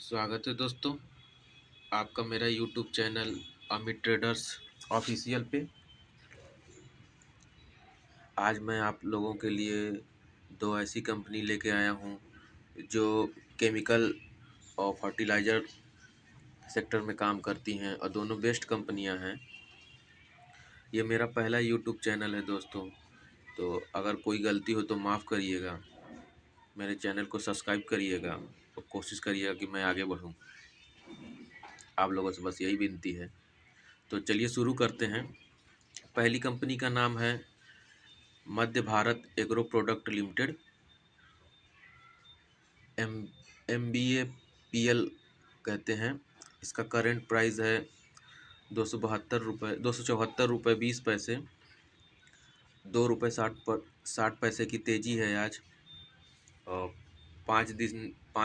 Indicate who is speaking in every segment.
Speaker 1: स्वागत है दोस्तों आपका मेरा YouTube channel Amit traders official पे। आज मैं आप लोगों के लिए दो ऐसी कंपनी लेके आया हूँ जो केमिकल और फर्टिलाइज़र सेक्टर में काम करती हैं और दोनों बेस्ट कंपनियाँ हैं। ये मेरा पहला यूट्यूब चैनल है दोस्तों, तो अगर कोई गलती हो तो माफ़ करिएगा। मेरे चैनल को सब्सक्राइब करिएगा और कोशिश करिएगा कि मैं आगे बढ़ूँ। आप लोगों से बस यही विनती है। तो चलिए शुरू करते हैं। पहली कंपनी का नाम है Madhya Bharat agro product limited, MBAPL कहते हैं। इसका करेंट प्राइस है 274 रुपये 20 पैसे। 2 रुपये 60 पैसे की तेज़ी है आज। और 5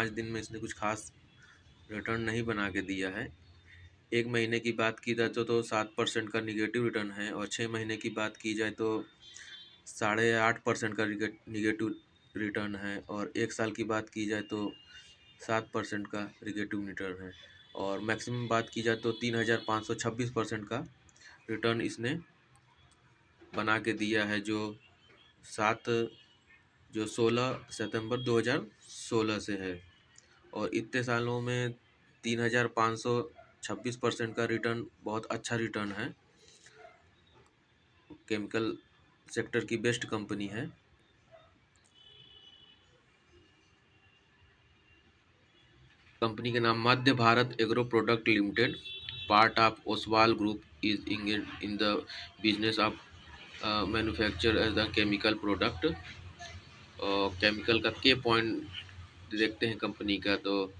Speaker 1: दिन में इसने कुछ खास रिटर्न नहीं बना के दिया है। 1 महीने की बात की जाए तो 7% का निगेटिव रिटर्न है, और 6 महीने की बात की जाए तो 8.5% का निगेटिव रिटर्न है, और 1 साल की बात की जाए तो 7% का निगेटिव रिटर्न है, और मैक्सिमम बात की जाए तो 3,526% का रिटर्न इसने बना के दिया है, सात जो 16 सितंबर 2016 से है। और इतने सालों में 3,526% का रिटर्न बहुत अच्छा रिटर्न है। केमिकल सेक्टर की बेस्ट कंपनी है। कंपनी के नाम Madhya Bharat agro product limited, part of Oswal group, is engage in the business of manufacture as the chemical product. Chemical का के पॉइंट देखते हैं कंपनी का, तो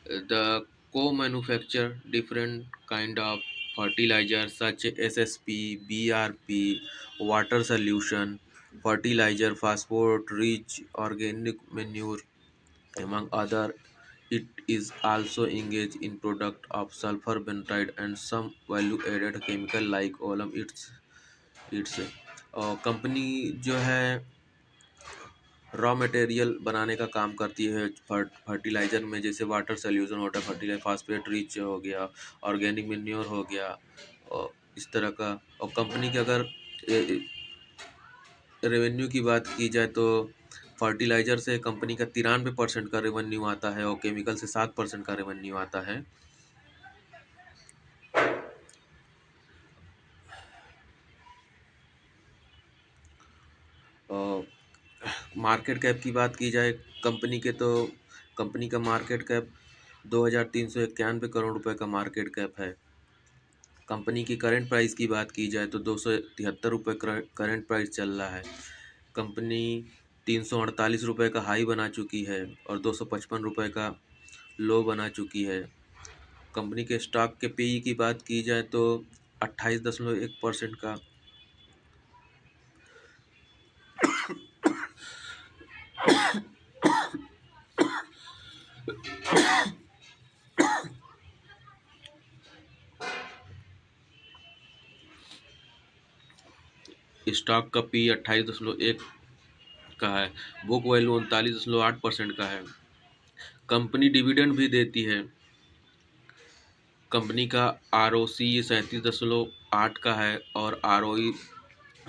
Speaker 1: द को manufacture different kind of fertilizer such SSP, BRP, water solution fertilizer, phosphorate rich organic manure among other. It is also engaged in product of sulfur bentonite and some value added chemical like olam its और company जो है raw material बनाने का काम करती है fertilizer में, जैसे water solution water fertilizer, phosphate rich हो गया, ऑर्गेनिक मैन्योर हो गया, और इस तरह का। और कंपनी के अगर रेवेन्यू की बात की जाए तो फर्टिलाइज़र से कंपनी का 93% का रेवेन्यू आता है, और केमिकल से 7% का रेवेन्यू आता है। और मार्केट कैप की बात की जाए कंपनी के, तो कंपनी का मार्केट कैप 2,391 करोड़ रुपए का मार्केट कैप है। कंपनी की करंट प्राइस की बात की जाए तो 273 रुपये करंट प्राइस चल रहा है। कंपनी 348 रुपये का हाई बना चुकी है और 255 रुपये का लो बना चुकी है। कंपनी के स्टॉक के PE की बात की जाए तो 28.1% का स्टॉक का PE 28.1 का है। बुक वैल्यू 39.8% का है। कंपनी डिविडेंड भी देती है। कंपनी का ROC 37.8 का है और ROE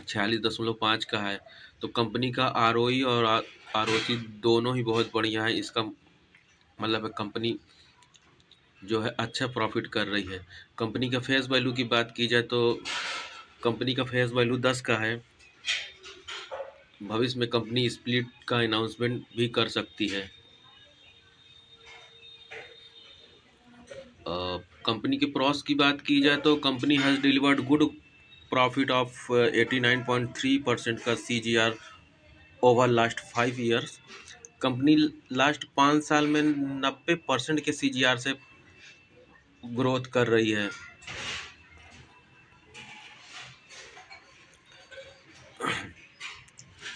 Speaker 1: 46.5 का है। तो कंपनी का ROE और ROC दोनों ही बहुत बढ़िया है। इसका मतलब कंपनी जो है अच्छा प्रॉफिट कर रही है। कंपनी का फेस वैल्यू की बात की जाए तो कंपनी का फेस वैल्यू 10 का है। भविष्य में कंपनी स्प्लिट का अनाउंसमेंट भी कर सकती है। कंपनी के प्रॉस की बात की जाए तो company has delivered good profit of 89.3% का CGR over last 5 years. Company last 5 साल में 90% के CGR से ग्रोथ कर रही है।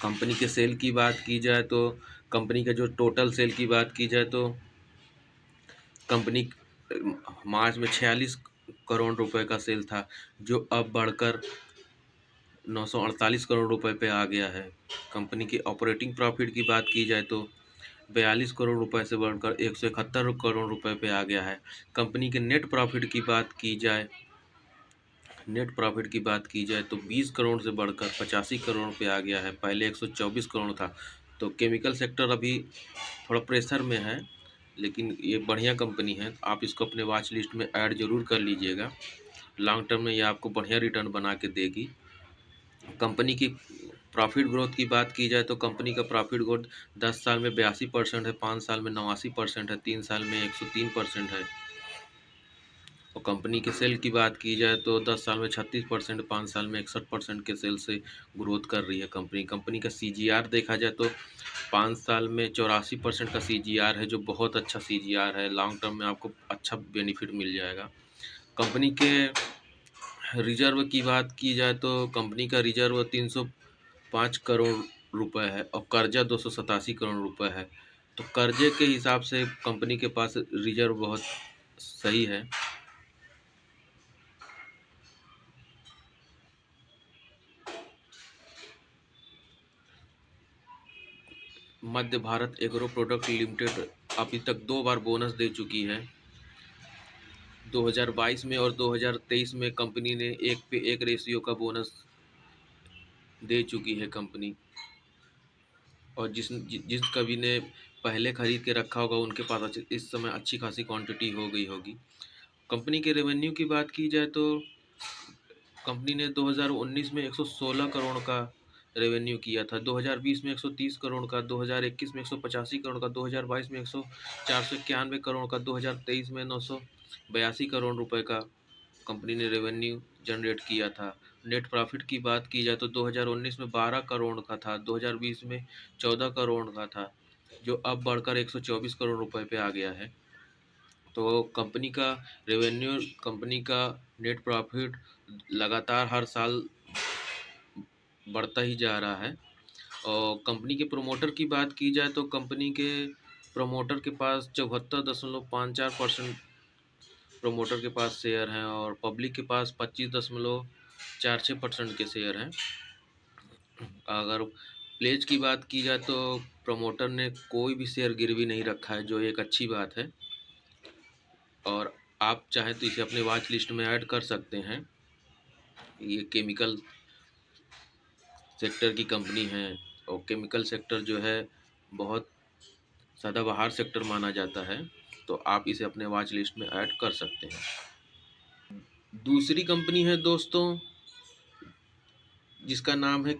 Speaker 1: कंपनी के सेल की बात की जाए तो कंपनी के जो टोटल सेल की बात की जाए तो कंपनी मार्च में 46 करोड़ रुपए का सेल था, जो अब बढ़कर 948 करोड़ रुपए पे आ गया है। कंपनी की ऑपरेटिंग प्रॉफिट की बात की जाए तो 42 करोड़ रुपए से बढ़कर 171 करोड़ रुपए पे आ गया है। कंपनी के नेट प्रॉफिट की बात की जाए तो 20 करोड़ से बढ़कर 85 करोड़ पे आ गया है। पहले 124 करोड़ था। तो केमिकल सेक्टर अभी थोड़ा प्रेशर में है, लेकिन ये बढ़िया कंपनी है। आप इसको अपने वॉच लिस्ट में ऐड जरूर कर लीजिएगा। लॉन्ग टर्म में ये आपको बढ़िया रिटर्न बना के देगी। कंपनी की प्रॉफिट ग्रोथ की बात की जाए तो कंपनी का प्रॉफिट ग्रोथ 10 साल में 82% है, 5 साल में 89% है, 3 साल में 103% है। और कंपनी के सेल की बात की जाए तो 10 साल में 36%, 5 साल में 61% के सेल से ग्रोथ कर रही है कंपनी। कंपनी का सीजीआर देखा जाए तो 5 साल में 84% का सीजीआर है, जो बहुत अच्छा सीजीआर है। लॉन्ग टर्म में आपको अच्छा बेनिफिट मिल जाएगा। कंपनी के रिजर्व की बात की जाए तो कंपनी का रिजर्व 305 करोड़ रुपए है और कर्जा 287 करोड़ रुपए है। तो कर्जे के हिसाब से कंपनी के पास रिजर्व बहुत सही है। Madhya Bharat agro product limited अभी तक 2 बार बोनस दे चुकी है। 2022 में और 2023 में कंपनी ने 1 पे 1 रेशियो का बोनस दे चुकी है कंपनी। और जिस कभी ने पहले खरीद के रखा होगा उनके पास इस समय अच्छी खासी क्वांटिटी हो गई होगी। कंपनी के रेवेन्यू की बात की जाए तो कंपनी ने 2019 में 116 करोड़ का रेवेन्यू किया था, 2020 में 130 करोड़ का, 2021 में 185 करोड़ का, 2022 में 491 करोड़ का, 2023 में 982 करोड़ रुपए का कंपनी ने रेवेन्यू जनरेट किया था। नेट प्रॉफिट की बात की जाए तो 2019 में 12 करोड़ का था, 2020 में 14 करोड़ का था, जो अब बढ़कर 124 करोड़ रुपए पे आ गया है। तो कंपनी का नेट प्रॉफिट लगातार हर साल बढ़ता ही जा रहा है। और कंपनी के प्रोमोटर की बात की जाए तो कंपनी के प्रोमोटर के पास 74.54% प्रोमोटर के पास शेयर हैं और पब्लिक के पास 25.46% के शेयर हैं। अगर प्लेज की बात की जाए तो प्रोमोटर ने कोई भी शेयर गिरवी नहीं रखा है, जो एक अच्छी बात है। और आप चाहें तो इसे अपने वॉच लिस्ट में ऐड कर सकते हैं। ये केमिकल सेक्टर की कंपनी है और केमिकल सेक्टर जो है बहुत सदाबहार सेक्टर माना जाता है। तो आप इसे अपने वॉच लिस्ट में ऐड कर सकते हैं। दूसरी कंपनी है दोस्तों जिसका नाम है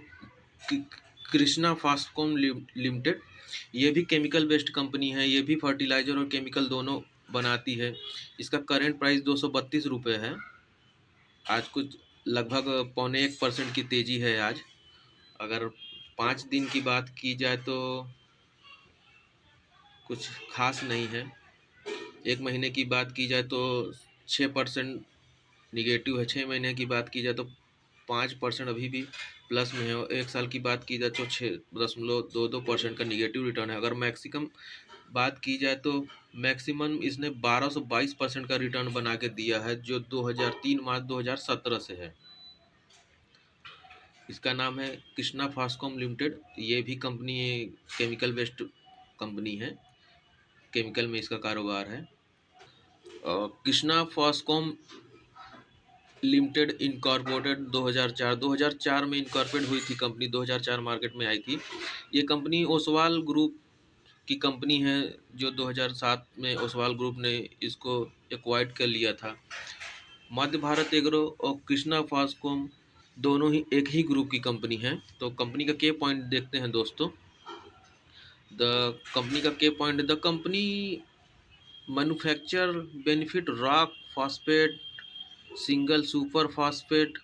Speaker 1: कृष्णा फास्टकॉम लिमिटेड। ये भी केमिकल बेस्ड कंपनी है। ये भी फर्टिलाइज़र और केमिकल दोनों बनाती है। इसका करेंट प्राइस 232 रुपये है। आज कुछ लगभग 0.25% की तेज़ी है आज। अगर 5 दिन की बात की जाए तो कुछ खास नहीं है। 1 महीने की बात की जाए तो 6% निगेटिव है। 6 महीने की बात की जाए तो 5% अभी भी प्लस में है। और 1 साल की बात की जाए तो 6.22% का निगेटिव रिटर्न है। अगर मैक्सिमम बात की जाए तो मैक्सिमम इसने 1222% का रिटर्न बना के दिया है, जो 2003 मार्च 2017 से है। इसका नाम है कृष्णा फास्टकॉम लिमिटेड। ये भी कंपनी केमिकल बेस्ड कंपनी है। केमिकल में इसका कारोबार है। कृष्णा फास्टकॉम लिमिटेड इनकॉर्पोरेटेड 2004 में इनकॉर्पोरेट हुई थी कंपनी। 2004 मार्केट में आई थी। ये कंपनी ओसवाल ग्रुप की कंपनी है, जो 2007 में ओसवाल ग्रुप ने इसको एक्वायर्ड कर लिया था। मध्य भारत एग्रो और कृष्णा फास्टकॉम दोनों ही एक ही ग्रुप की कंपनी है। तो कंपनी का के पॉइंट देखते हैं दोस्तों। The company manufacture benefit rock phosphate, single super phosphate,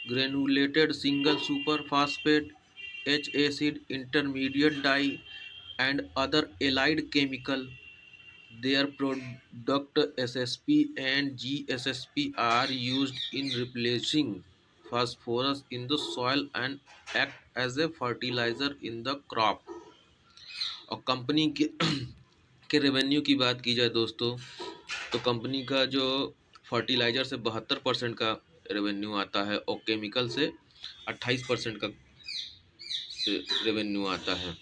Speaker 1: granulated single super phosphate, H acid intermediate dye and other allied chemical. Their product SSP and GSSP are used in replacing phosphorus in the soil and act as a fertilizer in the crop. और company के revenue की बात की जाए दोस्तों तो company का जो फर्टिलाइज़र से 72% का रेवेन्यू आता है और केमिकल से 28% का रेवेन्यू आता है।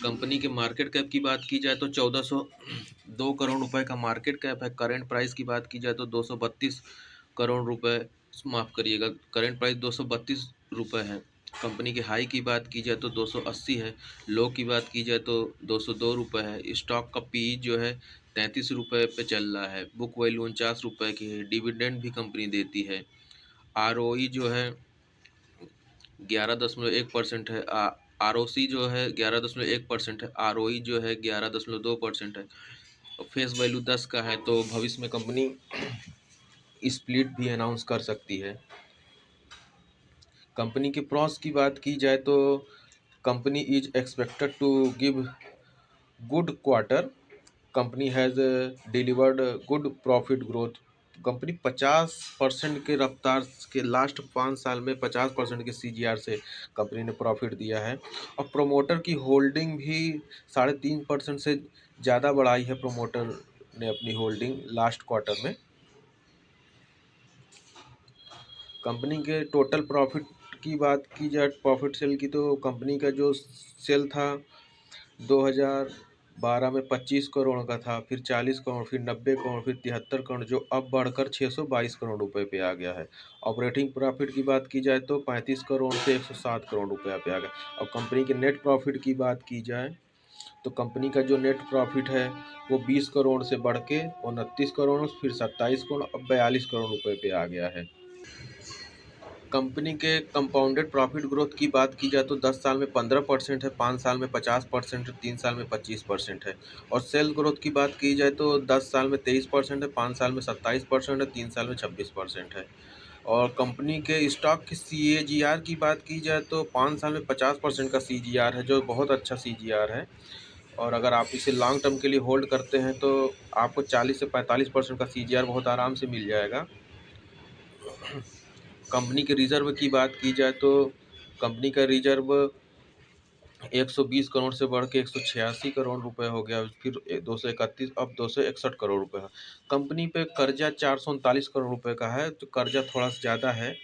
Speaker 1: कंपनी के मार्केट कैप की बात की जाए तो 1402 करोड़ रुपए का मार्केट कैप है। करंट प्राइस की बात की जाए तो 232 करोड़ रुपए, माफ़ करिएगा, करंट प्राइस 232 रुपए है। कंपनी के हाई की बात की जाए तो 280 है। लो की बात की जाए तो 202 रुपए है। स्टॉक का पी जो है 33 रुपए पे चल रहा है। बुक वैल्यू 49 रुपए की है। डिविडेंड भी कंपनी देती है। आरओई जो है 11.1% है। आरओसी जो है 11.1% है। आरओई जो है 11.2% है। और फेस वैल्यू 10 का है, तो भविष्य में कंपनी स्प्लिट भी अनाउंस कर सकती है। कंपनी के प्रॉस की बात की जाए तो company is expected to give good quarter. Company has delivered good profit growth. Company 50% के रफ्तार के लास्ट 5 साल में 50% के सीजीआर से कंपनी ने प्रॉफिट दिया है। और प्रोमोटर की होल्डिंग भी 3.5% से ज़्यादा बढ़ाई है प्रोमोटर ने अपनी होल्डिंग लास्ट क्वार्टर में। कंपनी के टोटल प्रॉफिट की बात की जाए, प्रॉफिट सेल की, तो कंपनी का जो सेल था 2012 में 25 करोड़ का था, फिर 40 करोड़, फिर 90 करोड़, फिर 73 करोड़, जो अब बढ़कर 622 करोड़ रुपए पे आ गया है। ऑपरेटिंग प्रॉफिट की बात की जाए तो 35 करोड़ से 107 करोड़ रुपया पे आ गया। और कंपनी के नेट प्रॉफिट की बात की जाए तो कंपनी का जो नेट प्रॉफिट है वो 20 करोड़ से बढ़ के 29 करोड़, फिर 27 करोड़, अब 42 करोड़ रुपए पे आ गया है। कंपनी के कंपाउंडेड प्रॉफिट ग्रोथ की बात की जाए तो 10 साल में 15% है, 5 साल में 50% है, 3 साल में 25% है। और सेल ग्रोथ की बात की जाए तो 10 साल में 23% है, 5 साल में 27% है, 3 साल में 26% है। और कंपनी के स्टॉक की सीएजीआर की बात की जाए तो 5 साल में 50% का सीजीआर है, जो बहुत अच्छा सीजीआर है। और अगर आप इसे लॉन्ग टर्म के लिए होल्ड करते हैं तो आपको 40 से 45% का सीजीआर बहुत आराम से मिल जाएगा। कंपनी के रिजर्व की बात की जाए तो कंपनी का रिजर्व 120 करोड़ से बढ़ के 186 करोड़ रुपए हो गया, फिर 231, अब 261 करोड़ रुपए है। कंपनी पे कर्जा 439 करोड़ रुपए का है, तो कर्जा थोड़ा सा ज़्यादा है,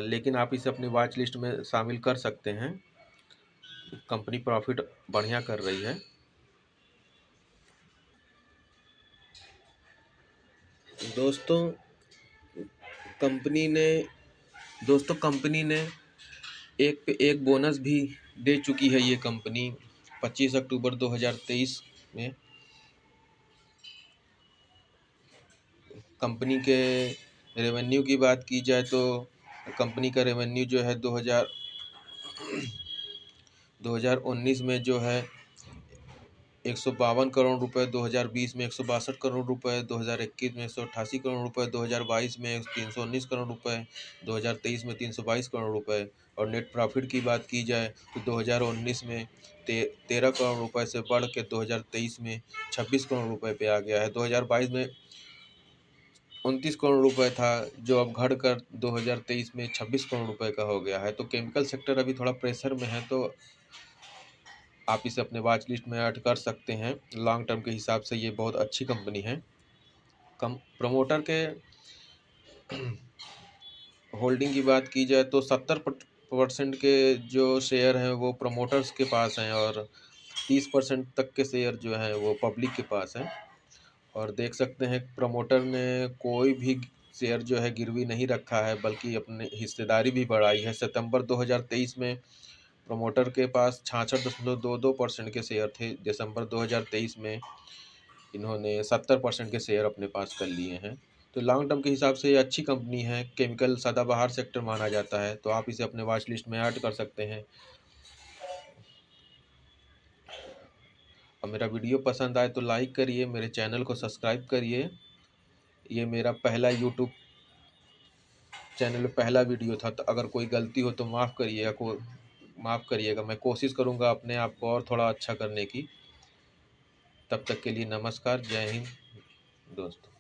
Speaker 1: लेकिन आप इसे अपनी वॉच लिस्ट में शामिल कर सकते हैं। कंपनी प्रॉफिट बढ़िया कर रही है। दोस्तों कंपनी ने कंपनी ने एक पे एक बोनस भी दे चुकी है। ये कंपनी 25 अक्टूबर 2023 में कंपनी के रेवेन्यू की बात की जाए तो कंपनी का रेवेन्यू जो है 2019 में जो है 152 करोड़ रुपए, 2020 में 162 करोड़ रुपए, 2021 में 188 करोड़ रुपए, 2022 में 319 करोड़ रुपए, 2023 में 322 करोड़ रुपए। और नेट प्रॉफिट की बात की जाए तो 2019 में 13 करोड़ रुपए से बढ़ के 2023 में 26 करोड़ रुपए पे आ गया है। 2022 में 29 करोड़ रुपए था, जो अब घटकर 2023 में 26 करोड़ रुपए का हो गया है। तो केमिकल सेक्टर अभी थोड़ा प्रेशर में है, तो आप इसे अपने वॉच लिस्ट में ऐड कर सकते हैं। लॉन्ग टर्म के हिसाब से ये बहुत अच्छी कंपनी है। कम प्रमोटर के होल्डिंग की बात की जाए तो 70% के जो शेयर हैं वो प्रमोटर्स के पास हैं, और 30% तक के शेयर जो हैं वो पब्लिक के पास हैं। और देख सकते हैं प्रमोटर ने कोई भी शेयर जो है गिरवी नहीं रखा है, बल्कि अपनी हिस्सेदारी भी बढ़ाई है। सितंबर 2023 में प्रमोटर के पास 66.22% के शेयर थे। दिसंबर 2023 में इन्होंने 70% के शेयर अपने पास कर लिए हैं। तो लॉन्ग टर्म के हिसाब से ये अच्छी कंपनी है। केमिकल सदाबहार सेक्टर माना जाता है, तो आप इसे अपने वॉच लिस्ट में ऐड कर सकते हैं। और मेरा वीडियो पसंद आए तो लाइक करिए, मेरे चैनल को सब्सक्राइब करिए। ये मेरा पहला यूट्यूब चैनल में पहला वीडियो था, तो अगर कोई गलती हो तो माफ़ करिएगा। मैं कोशिश करूँगा अपने आप को और थोड़ा अच्छा करने की। तब तक के लिए नमस्कार, जय हिंद दोस्तों।